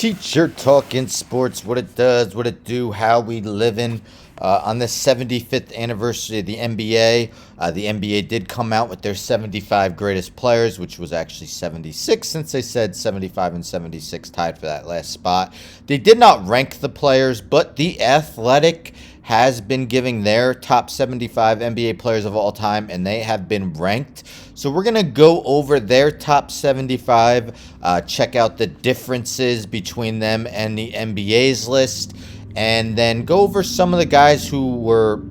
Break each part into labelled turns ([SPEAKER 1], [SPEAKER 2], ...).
[SPEAKER 1] Teacher talking sports, what it does, what it do, how we living. On the 75th anniversary of the NBA, the NBA did come out with their 75 greatest players, which was actually 76 since they said 75 and 76 tied for that last spot. They did not rank the players, but The Athletic has been giving their top 75 NBA players of all time, and they have been ranked. So we're going to go over their top 75, check out the differences between them and the NBA's list, and then go over some of the guys who were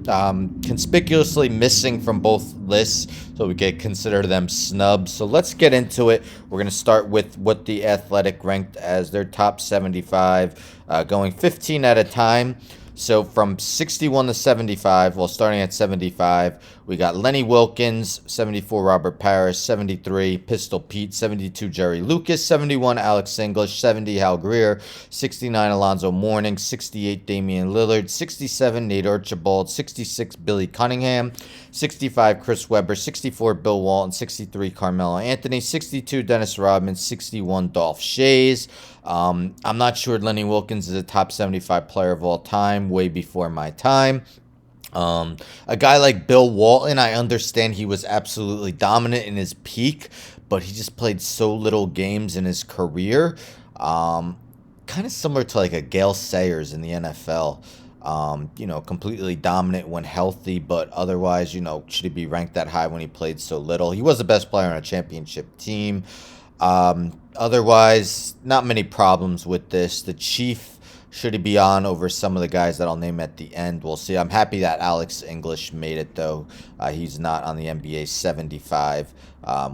[SPEAKER 1] conspicuously missing from both lists, so we could consider them snubs. So let's get into it. We're going to start with what The Athletic ranked as their top 75, going 15 at a time. So from 61 to 75, well, starting at 75, we got Lenny Wilkins, 74 Robert Parrish, 73 Pistol Pete, 72 Jerry Lucas, 71 Alex English, 70 Hal Greer, 69 Alonzo Mourning, 68 Damian Lillard, 67 Nate Archibald, 66 Billy Cunningham, 65 Chris Webber, 64 Bill Walton, 63 Carmelo Anthony, 62 Dennis Rodman, 61 Dolph Schayes. I'm not sure Lenny Wilkins is a top 75 player of all time, way before my time. A guy like Bill Walton, I understand he was absolutely dominant in his peak, but he just played so little games in his career. Kind of similar to like a Gale Sayers in the NFL. Completely dominant when healthy, but otherwise, should he be ranked that high when he played so little? He was the best player on a championship team. Otherwise, not many problems with this. The Chief, should he be on over some of the guys that I'll name at the end? We'll see. I'm happy that Alex English made it, though. He's not on the NBA 75,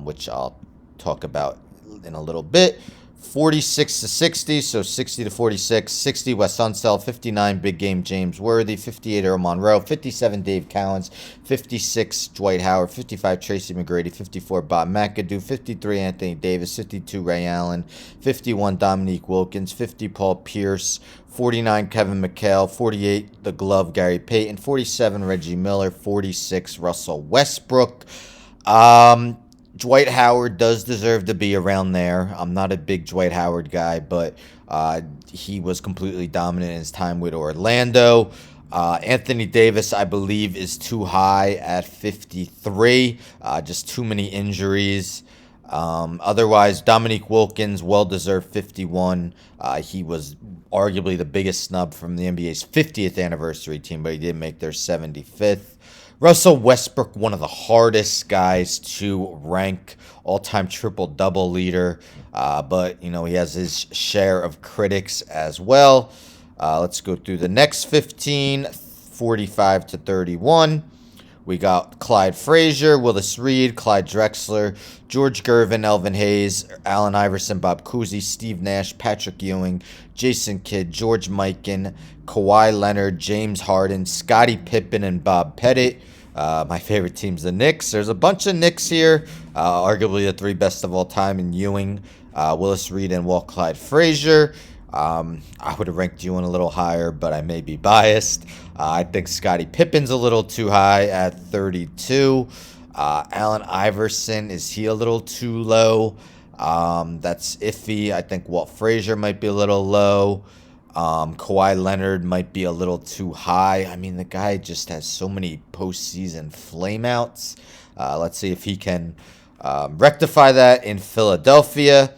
[SPEAKER 1] which I'll talk about in a little bit. 46 to 60, so 60 to 46. 60 Wes Unseld, 59 Big Game James Worthy, 58 Earl Monroe, 57 Dave Cowens, 56 Dwight Howard, 55 Tracy McGrady, 54 Bob McAdoo, 53 Anthony Davis, 52 Ray Allen, 51 Dominique Wilkins, 50 Paul Pierce, 49 Kevin McHale, 48 the Glove Gary Payton, 47 Reggie Miller, 46 Russell Westbrook. Dwight Howard does deserve to be around there. I'm not a big Dwight Howard guy, but he was completely dominant in his time with Orlando. Anthony Davis, I believe, is too high at 53. Just too many injuries. Otherwise, Dominique Wilkins, well-deserved 51. He was arguably the biggest snub from the NBA's 50th anniversary team, but he did make their 75th. Russell Westbrook, one of the hardest guys to rank, all-time triple-double leader, but, he has his share of critics as well. Let's go through the next 15, 45 to 31. We got Clyde Frazier, Willis Reed, Clyde Drexler, George Gervin, Elvin Hayes, Allen Iverson, Bob Cousy, Steve Nash, Patrick Ewing, Jason Kidd, George Mikan, Kawhi Leonard, James Harden, Scottie Pippen, and Bob Pettit. My favorite team's the Knicks. There's a bunch of Knicks here, arguably the three best of all time in Ewing, Willis Reed, and Walt Clyde Frazier. I would have ranked Ewing a little higher, but I may be biased. I think Scottie Pippen's a little too high at 32. Allen Iverson, is he a little too low? That's iffy. I think Walt Frazier might be a little low. Kawhi Leonard might be a little too high. I mean, the guy just has so many postseason flameouts. Let's see if he can rectify that in Philadelphia.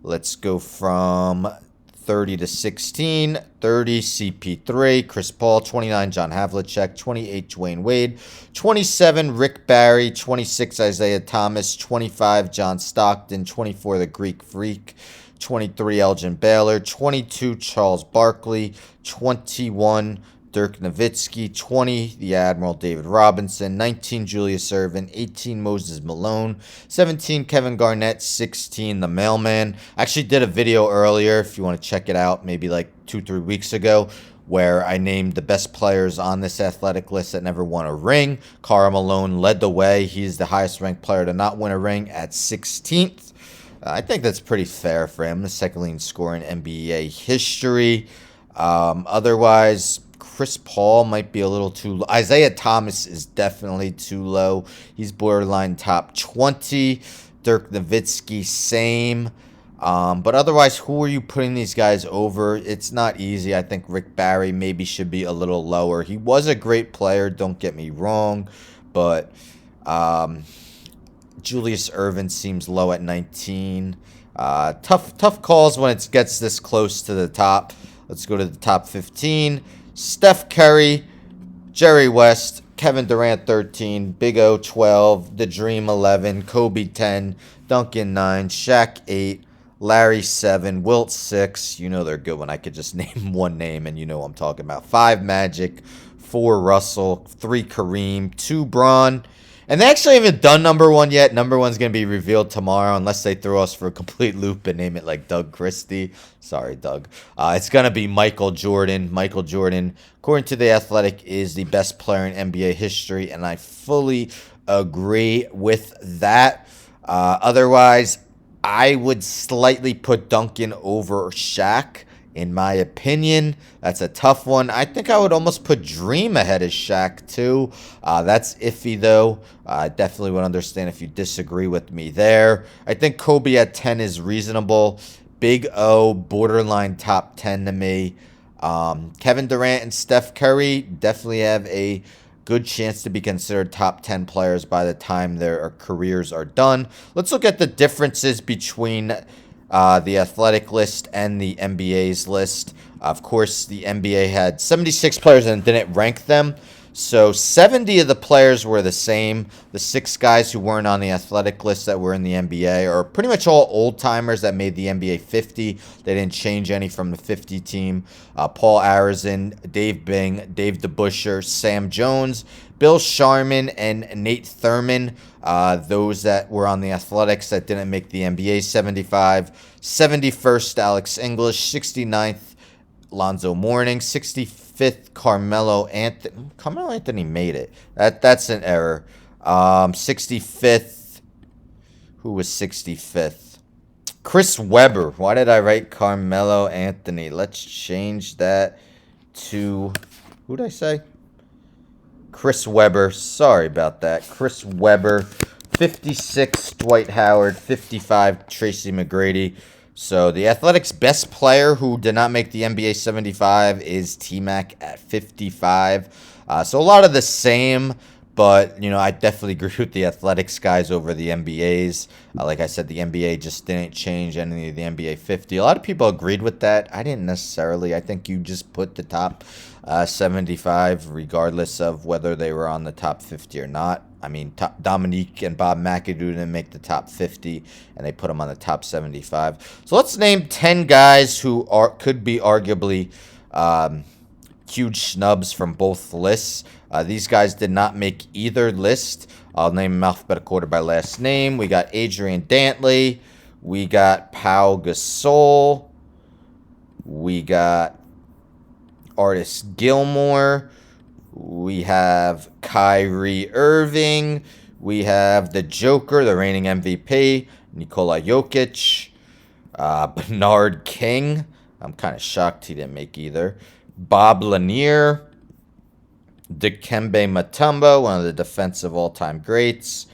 [SPEAKER 1] Let's go from 30 to 16. 30 CP3, Chris Paul. 29 John Havlicek. 28 Dwayne Wade. 27 Rick Barry. 26 Isaiah Thomas. 25 John Stockton. 24 the Greek Freak. 23 Elgin Baylor. 22 Charles Barkley. 21 Dirk Nowitzki. 20 the Admiral David Robinson. 19 Julius Erving. 18 Moses Malone. 17 Kevin Garnett. 16 the Mailman. I actually did a video earlier, if you want to check it out, maybe like 2-3 weeks ago, where I named the best players on this athletic list that never won a ring. Karl Malone led the way. He's the highest ranked player to not win a ring at 16th. I think that's pretty fair for him. The second leading scorer in NBA history. Otherwise, Chris Paul might be a little too low. Isaiah Thomas is definitely too low. He's borderline top 20. Dirk Nowitzki, same. But otherwise, who are you putting these guys over? It's not easy. I think Rick Barry maybe should be a little lower. He was a great player, don't get me wrong, but Julius Erving seems low at 19. Tough calls when it gets this close to the top. Let's go to the top 15. Steph Curry, Jerry West, Kevin Durant 13, Big O 12, The Dream 11, Kobe 10, Duncan 9, Shaq 8, Larry 7, Wilt 6. You know they're good when I could just name one name and you know what I'm talking about. 5 Magic, 4 Russell, 3 Kareem, 2 Braun. And they actually haven't done number 1 yet. Number 1's going to be revealed tomorrow unless they throw us for a complete loop and name it like Doug Christie. Sorry, Doug. It's going to be Michael Jordan. Michael Jordan, according to The Athletic, is the best player in NBA history, and I fully agree with that. Otherwise, I would slightly put Duncan over Shaq. In my opinion, that's a tough one. I think I would almost put Dream ahead of Shaq, too. That's iffy, though. I definitely would understand if you disagree with me there. I think Kobe at 10 is reasonable. Big O, borderline top 10 to me. Kevin Durant and Steph Curry definitely have a good chance to be considered top 10 players by the time their careers are done. Let's look at the differences between the Athletic list and the NBA's list. Of course, the NBA had 76 players and didn't rank them. So 70 of the players were the same. The 6 guys who weren't on the Athletic list that were in the NBA are pretty much all old-timers that made the NBA 50. They didn't change any from the 50 team. Paul Arizin, Dave Bing, Dave DeBusschere, Sam Jones, Bill Sharman, and Nate Thurman. Those that were on the Athletics that didn't make the NBA 75. 71st, Alex English. 69th, Lonzo Mourning. 65th, Carmelo Anthony. Carmelo Anthony made it. That's an error. 65th. Who was 65th? Chris Webber. Why did I write Carmelo Anthony? Let's change that to... Who did I say? Chris Webber. Sorry about that. Chris Webber. 56, Dwight Howard. 55, Tracy McGrady. So the Athletics' best player who did not make the NBA 75 is T-Mac at 55. So a lot of the same, but, you know, I definitely agree with the Athletics guys over the NBA's. Like I said, the NBA just didn't change any of the NBA 50. A lot of people agreed with that. I didn't necessarily. I think you just put the top 75 regardless of whether they were on the top 50 or not. I mean, Dominique and Bob McAdoo didn't make the top 50, and they put them on the top 75. So let's name 10 guys who could be arguably huge snubs from both lists. These guys did not make either list. I'll name them alphabetical order by last name. We got Adrian Dantley. We got Pau Gasol. We got Artis Gilmore. We have Kyrie Irving. We have the Joker, the reigning MVP, Nikola Jokic. Bernard King. I'm kind of shocked he didn't make either. Bob Lanier. Dikembe Mutombo, one of the defensive all-time greats.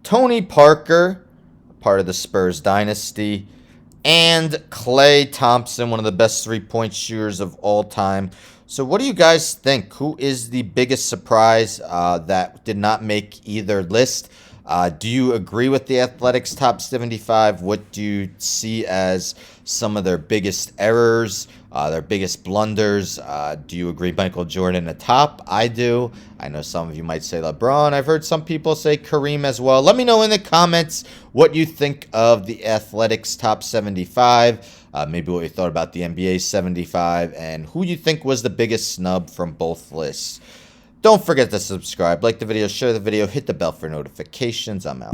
[SPEAKER 1] Tony Parker, part of the Spurs dynasty. And Klay Thompson, one of the best three-point shooters of all time. So what do you guys think? Who is the biggest surprise that did not make either list? Do you agree with the Athletics top 75? What do you see as some of their biggest errors, their biggest blunders? Do you agree Michael Jordan atop? I do. I know some of you might say LeBron. I've heard some people say Kareem as well. Let me know in the comments what you think of the Athletics top 75. Maybe what you thought about the NBA 75 and who you think was the biggest snub from both lists. Don't forget to subscribe, like the video, share the video, hit the bell for notifications. I'm out.